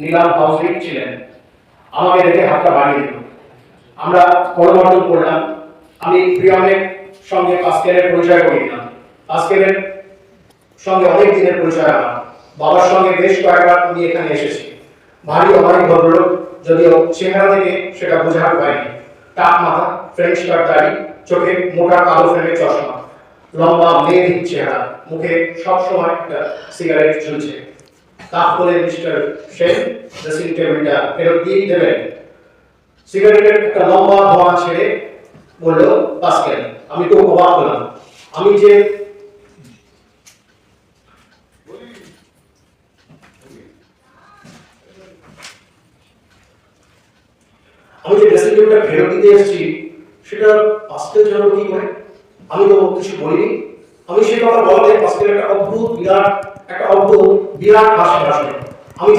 নীলাম housing ছিলেন, আমাকে দেখে হাতটা বাড়িয়ে দিল। আমরা করমর্দন করলাম। আমি প্রিয়মের সঙ্গে পাস্কেলের পরিচয় করে দিলাম। পাস্কেলের সঙ্গে অনেক দিনের পরিচয় আমার, বাবার সঙ্গে বেশ কয়েকবার আমি এখানে এসেছি। ভারী অনেক ভদ্রলোক, যদিও চেহারা থেকে সেটা বোঝাতে পারিনি। টাক মাথা, ফ্রেঞ্চ কাট দাড়ি, চোখে মোটা কালো ফ্রেমের চশমা, লম্বা মেয়ের চেহারা, মুখে সবসময় একটা সিগারেট ঝুলছে। তারপরে মিস্টার শেন ড্রেসিং টেবিলটা ফেরত দিয়ে দেবেন। সিগারেটের একটা লম্বা ধোঁয়া ছেড়ে বলল পাস্কেল। আমি তো অবাক হলাম। আমি যে ড্রেসিং টেবিলটা ফেরত দিতে এসেছি, সেটা পাস্কেল জানো কি করে? আমি তো কিছু বলিনি। আমি সেই কথা বলতে পাস্কেল একটা অদ্ভুত বিরাট হাসি হাসলো। আমি